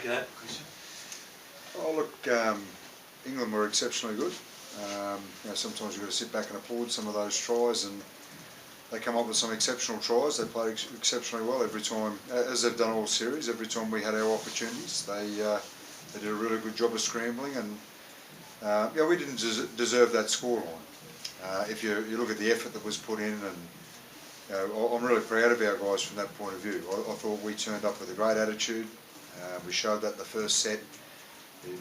of that, Kristian? Oh look, England were exceptionally good. Sometimes you've got to sit back and applaud some of those tries, and they come up with some exceptional tries. They played exceptionally well every time, as they've done all series. Every time we had our opportunities, they did a really good job of scrambling, and we didn't deserve that scoreline. If you look at the effort that was put in, and I'm really proud of our guys from that point of view. I thought we turned up with a great attitude. We showed that in the first set.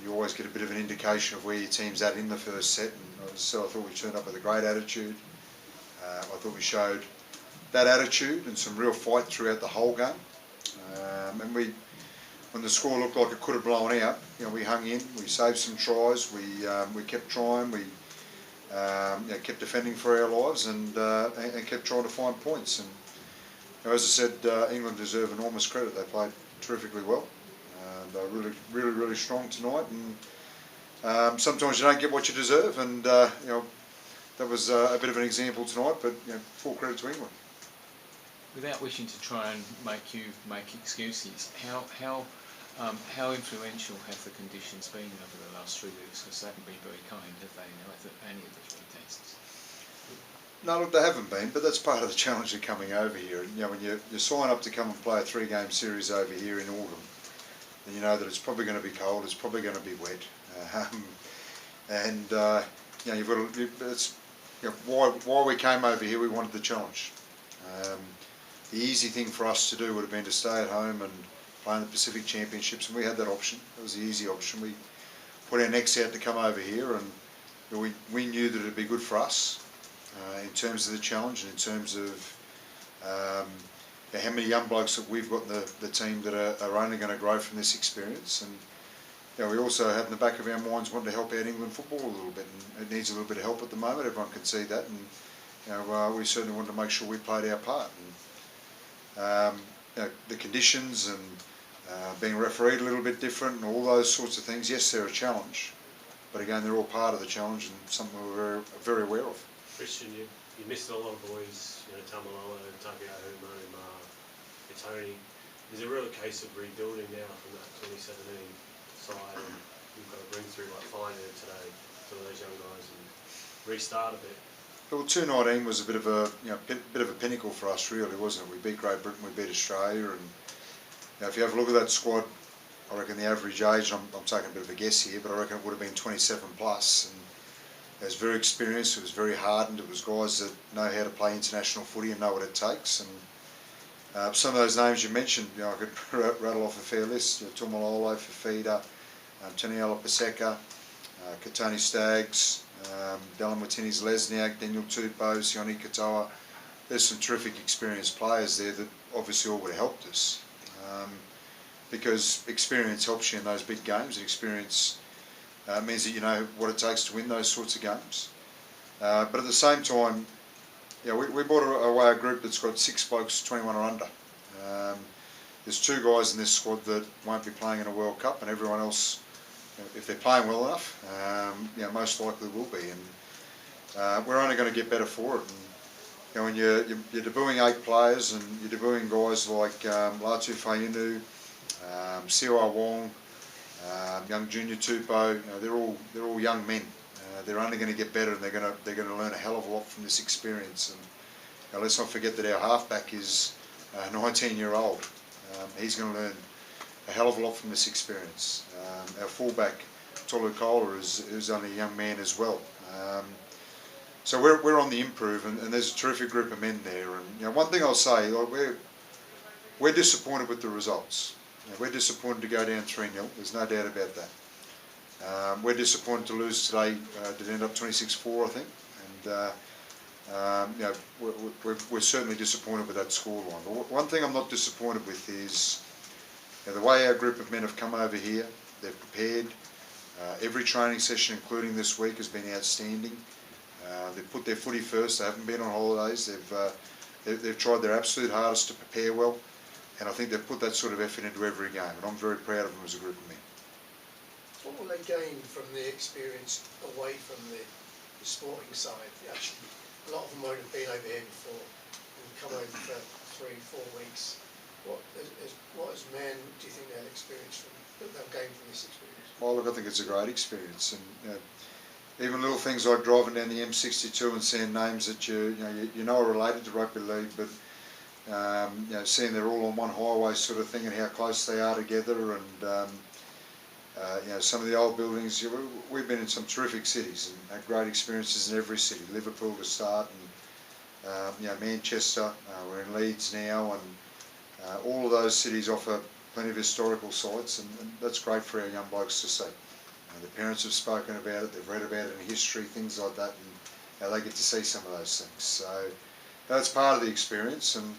You always get a bit of an indication of where your team's at in the first set, and so I thought we turned up with a great attitude. I thought we showed that attitude and some real fight throughout the whole game. And when the score looked like it could have blown out, we hung in, we saved some tries, we kept trying, we kept defending for our lives, and kept trying to find points. And as I said, England deserve enormous credit. They played terrifically well. They were really strong tonight, and sometimes you don't get what you deserve, and that was a bit of an example tonight. But full credit to England. Without wishing to try and make you make excuses, how influential have the conditions been over the last 3 weeks? Because they haven't been very kind, have they, any of the 3 tests? No, look, they haven't been, but that's part of the challenge of coming over here. And, when you sign up to come and play a 3-game series over here in autumn, then you know that it's probably going to be cold, it's probably going to be wet, and you've got to. It's why we came over here. We wanted the challenge. The easy thing for us to do would have been to stay at home and play in the Pacific Championships, and we had that option. It was the easy option. We put our necks out to come over here, and we knew that it'd be good for us in terms of the challenge and in terms of how many young blokes that we've got in the team that are only going to grow from this experience. And we also had in the back of our minds wanting to help out England football a little bit, and it needs a little bit of help at the moment. Everyone can see that, and we certainly wanted to make sure we played our part. And the conditions and being refereed a little bit different and all those sorts of things, yes, they're a challenge, but again, they're all part of the challenge and something we're very aware of. Kristian, you missed a lot of boys, Tamalolo, Takeo Huma, Tony. Is it a real case of rebuilding now from that 2017 side, and you've got to bring through like Finer today, some of those young guys, and restart a bit? Well, 2019 was a bit of a pinnacle for us, really, wasn't it? We beat Great Britain, we beat Australia, and if you have a look at that squad, I reckon the average age, I'm taking a bit of a guess here, but I reckon it would have been 27 plus. And it was very experienced, it was very hardened, it was guys that know how to play international footy and know what it takes. And some of those names you mentioned, I could rattle off a fair list. Tumalolo, Fafita, Taniela Paseka, Katoni Staggs, Dylan Martinez Lesniak, Daniel Tupou, Sione Katoa. There's some terrific experienced players there that obviously all would have helped us. Because experience helps you in those big games, and experience means that you know what it takes to win those sorts of games. But at the same time, we brought away a group that's got 6 blokes 21 or under. There's 2 guys in this squad that won't be playing in a World Cup, and everyone else, if they're playing well enough, most likely will be. And we're only going to get better for it. And when you're debuting 8 players, and you're debuting guys like Latu Fainu, Siwa Wong, young Junior Tupou, they're all young men. They're only going to get better, and they're going to learn a hell of a lot from this experience. And let's not forget that our halfback is a 19-year-old. He's going to learn a hell of a lot from this experience. Our fullback, Tolu Kola, is only a young man as well. So we're on the improve, and there's a terrific group of men there. And one thing I'll say, we're disappointed with the results. We're disappointed to go down 3-0. There's no doubt about that. We're disappointed to lose today. Did end up 26-4, I think. And we're certainly disappointed with that scoreline. But one thing I'm not disappointed with is the way our group of men have come over here. They've prepared. Every training session, including this week, has been outstanding. They've put their footy first. They haven't been on holidays. They've tried their absolute hardest to prepare well. And I think they've put that sort of effort into every game, and I'm very proud of them as a group of men. What will they gain from the experience away from the sporting side? Actually, a lot of them won't have been over here before. They'll come over for 3-4 weeks. What as men do you think they'll experience that they'll gain from this experience? Well, look, I think it's a great experience, and even little things like driving down the M62 and seeing names that you know are related to rugby league, but seeing they're all on one highway sort of thing and how close they are together, and some of the old buildings. We've been in some terrific cities and had great experiences in every city. Liverpool to start, and Manchester. We're in Leeds now, and all of those cities offer plenty of historical sites, and that's great for our young blokes to see. The parents have spoken about it, they've read about it in history, things like that, and they get to see some of those things. So that's part of the experience. And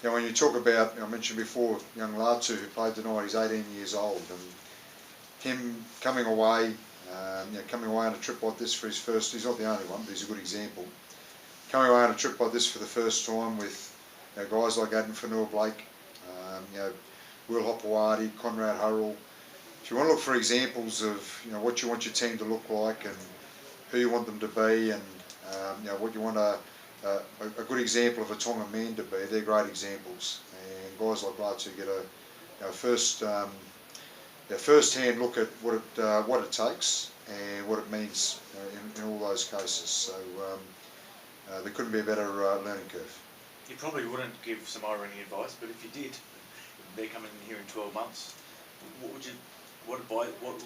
when you talk about, I mentioned before, young Latu who played tonight, he's 18 years old, and him coming away on a trip like this for his first, he's not the only one, but he's a good example. Coming away on a trip like this for the first time with guys like Adam Fanua-Blake, Will Hopewadi, Conrad Hurrell. If you want to look for examples of what you want your team to look like and who you want them to be, and what you want a good example of a Tonga man to be, they're great examples. And guys like Latu get a first-hand look at what it takes and what it means in all those cases. So there couldn't be a better learning curve. You probably wouldn't give Samoa any advice, but if you did, they're coming in here in 12 months. What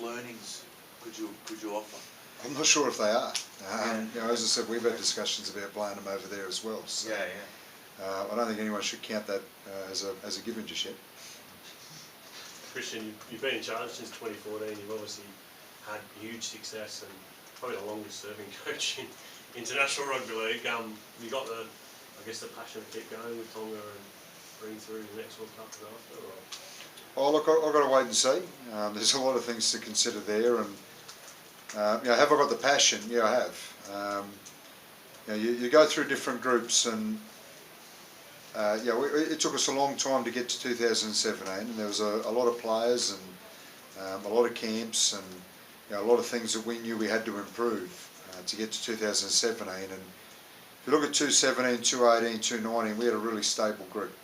learnings could you offer? I'm not sure if they are. As I said, we've had discussions about playing them over there as well. So, I don't think anyone should count that as a given just yet. Kristian, you've been in charge since 2014. You've obviously had huge success and probably the longest serving coach in international rugby league. You got the passion to keep going with Tonga and bring through the next World Cup and after? Or? Oh, look, I've got to wait and see. There's a lot of things to consider there, and have I got the passion? Yeah, I have. You go through different groups, and it took us a long time to get to 2017, and there was a lot of players and a lot of camps and a lot of things that we knew we had to improve to get to 2017. And if you look at 2017, 2018, 2019, we had a really stable group,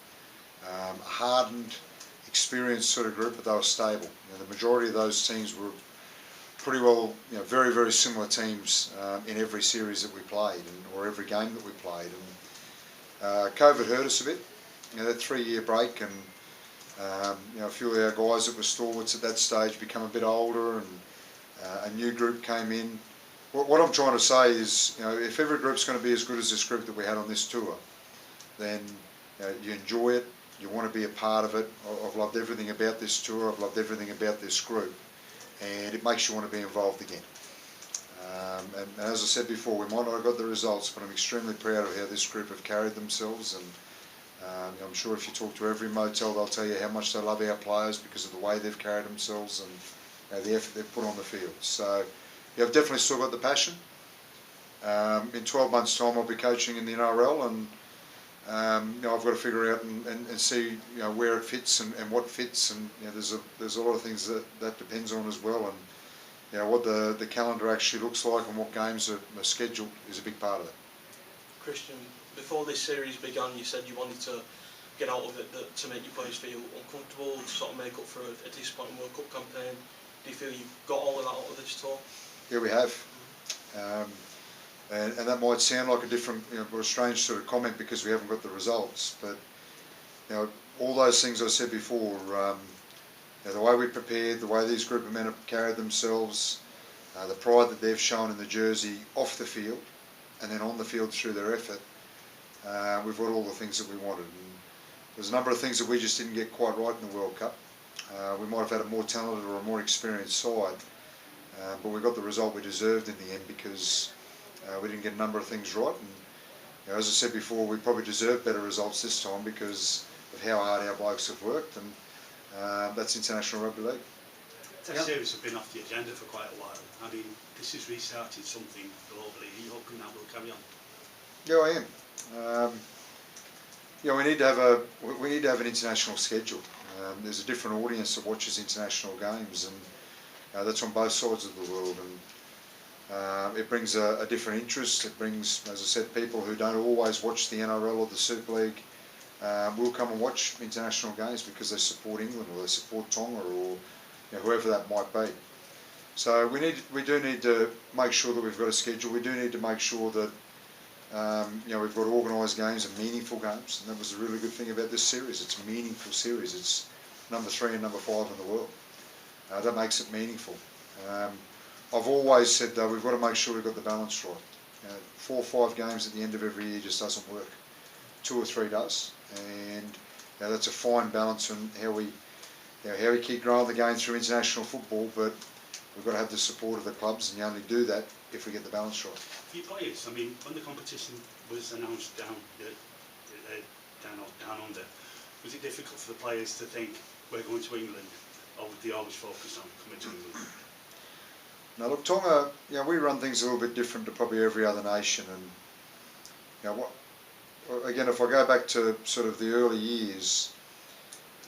hardened, experienced sort of group, but they were stable. The majority of those teams were pretty well, very, very similar teams in every series that we played, or every game that we played. And COVID hurt us a bit. That 3-year break, and a few of our guys that were stalwarts at that stage become a bit older, and a new group came in. What I'm trying to say is, if every group's going to be as good as this group that we had on this tour, then you enjoy it, you want to be a part of it. I've loved everything about this tour, I've loved everything about this group, and it makes you want to be involved again. And as I said before, we might not have got the results, but I'm extremely proud of how this group have carried themselves, and I'm sure if you talk to every motel, they'll tell you how much they love our players because of the way they've carried themselves and the effort they've put on the field. So I've definitely still got the passion. In 12 months' time, I'll be coaching in the NRL, and I've got to figure out and see where it fits and what fits, and there's a lot of things that depends on as well, and what the calendar actually looks like and what games are scheduled is a big part of it. Kristian, before this series began, you said you wanted to get out of it to make your players feel uncomfortable, to sort of make up for a disappointing World Cup campaign. Do you feel you've got all of that out of this tour? Yeah, we have. And that might sound like a different, or a strange sort of comment because we haven't got the results, but all those things I said before, the way we prepared, the way these group of men have carried themselves, the pride that they've shown in the jersey off the field, and then on the field through their effort, we've got all the things that we wanted. And there's a number of things that we just didn't get quite right in the World Cup. We might have had a more talented or a more experienced side, but we got the result we deserved in the end because we didn't get a number of things right. And as I said before, we probably deserve better results this time because of how hard our blokes have worked, and that's international rugby league. Test series have been off the agenda for quite a while. I mean, this has restarted something globally. Are you hoping that will carry on? Yeah, I am. We need to have an international schedule. There's a different audience that watches international games, and that's on both sides of the world. And it brings a different interest. It brings, as I said, people who don't always watch the NRL or the Super League will come and watch international games because they support England or they support Tonga or whoever that might be. So we do need to make sure that we've got a schedule. We do need to make sure that we've got organised games and meaningful games, and that was a really good thing about this series. It's a meaningful series. It's number 3 and number 5 in the world. That makes it meaningful. I've always said though, we've got to make sure we've got the balance right. 4 or 5 games at the end of every year just doesn't work. 2 or 3 does, and that's a fine balance on how we keep growing the game through international football. But we've got to have the support of the clubs, and you only do that if we get the balance right. For your players, I mean, when the competition was announced down under, was it difficult for the players to think we're going to England, or would they always focus on coming to England? Now look, Tonga, we run things a little bit different to probably every other nation, and again, if I go back to sort of the early years,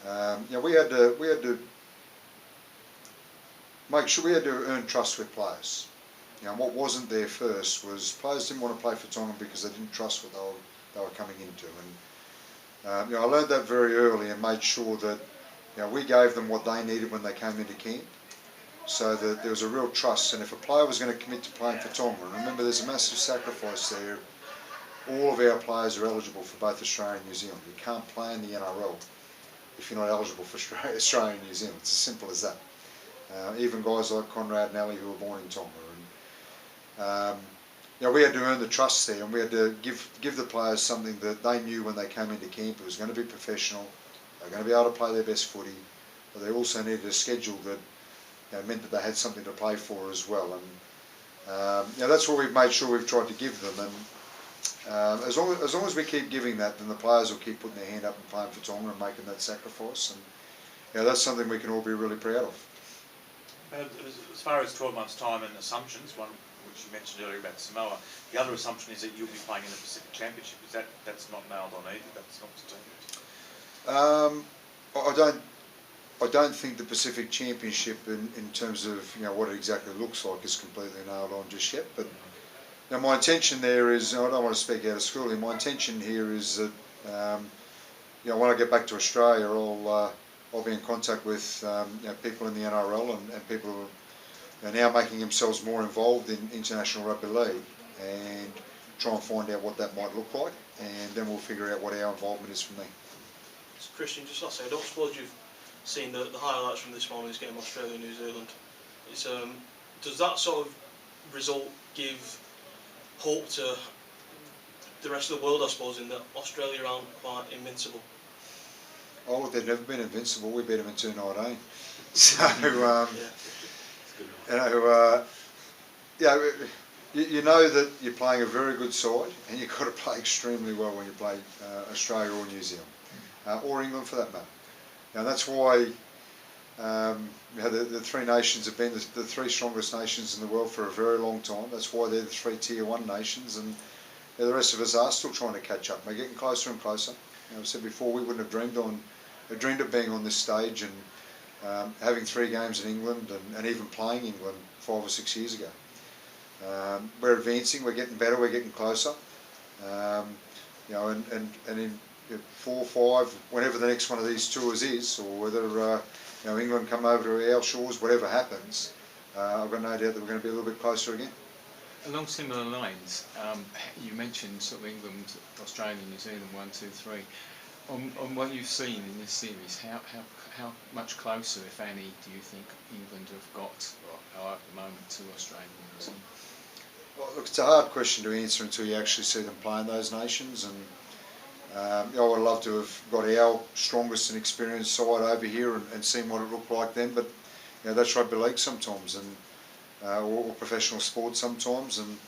we had to make sure we had to earn trust with players. What wasn't there first was players didn't want to play for Tonga because they didn't trust what they were coming into, and I learned that very early and made sure that we gave them what they needed when they came into camp, so that there was a real trust. And if a player was going to commit to playing for Tonga, and remember there's a massive sacrifice there, all of our players are eligible for both Australia and New Zealand. You can't play in the NRL if you're not eligible for Australia and New Zealand. It's as simple as that. Even guys like Conrad and Ali who were born in Tonga. And, we had to earn the trust there, and we had to give the players something that they knew when they came into camp. It was going to be professional. They were going to be able to play their best footy, but they also needed a schedule that meant that they had something to play for as well. And that's what we've made sure we've tried to give them. And as long as we keep giving that, then the players will keep putting their hand up and playing for Tonga and making that sacrifice. And that's something we can all be really proud of. As far as 12 months' time and assumptions, one which you mentioned earlier about Samoa, the other assumption is that you'll be playing in the Pacific Championship. That's not nailed on either? That's not determined? I don't think the Pacific Championship in terms of what it exactly looks like is completely nailed on just yet. But my intention there is, I don't want to speak out of school here, my intention here is that when I get back to Australia, I'll be in contact with people in the NRL and people who are now making themselves more involved in International Rugby League, and try and find out what that might look like, and then we'll figure out what our involvement is from there. So Kristian, just lastly, I don't suppose you've seen the highlights from this morning's game, Australia-New Zealand. Does that sort of result give hope to the rest of the world, I suppose, in that Australia aren't quite invincible? Oh look, they've never been invincible. We beat them in 2019. So, you know that you're playing a very good side, and you've got to play extremely well when you play Australia or New Zealand, or England for that matter. Now that's why the 3 nations have been the 3 strongest nations in the world for a very long time. That's why they're the 3 Tier 1 nations, and the rest of us are still trying to catch up. We're getting closer and closer. I've said before, we wouldn't have dreamed of being on this stage and having 3 games in England and even playing England 5 or 6 years ago. We're advancing, we're getting better, we're getting closer. And in 4 or 5, whenever the next one of these tours is, or whether England come over to our shores, whatever happens, I've got no doubt that we're going to be a little bit closer again. Along similar lines, you mentioned sort of England, Australia, New Zealand, 1, 2, 3. On what you've seen in this series, how much closer, if any, do you think England have got or are at the moment to Australia and New Zealand? Well, look, it's a hard question to answer until you actually see them play in those nations. And I would love to have got our strongest and experienced side over here and seen what it looked like then. But that's rugby league sometimes, and or professional sport sometimes, and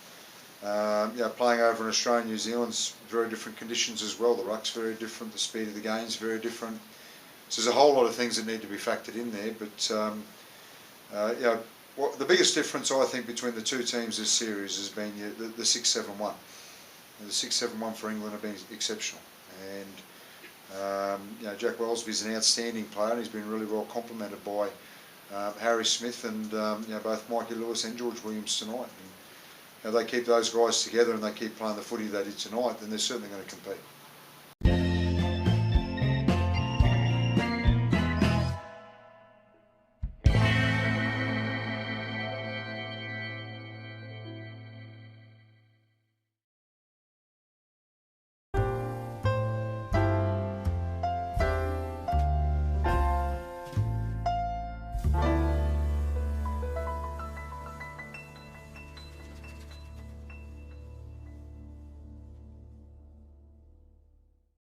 playing over in Australia and New Zealand's very different conditions as well. The ruck's very different, the speed of the game's very different. So there's a whole lot of things that need to be factored in there. But the biggest difference I think between the 2 teams this series has been the 6-7-1. The 6-7-1 for England have been exceptional, and Jack Wellesby's an outstanding player, and he's been really well complemented by Harry Smith and both Mikey Lewis and George Williams tonight. And they keep those guys together and they keep playing the footy they did tonight, then they're certainly going to compete.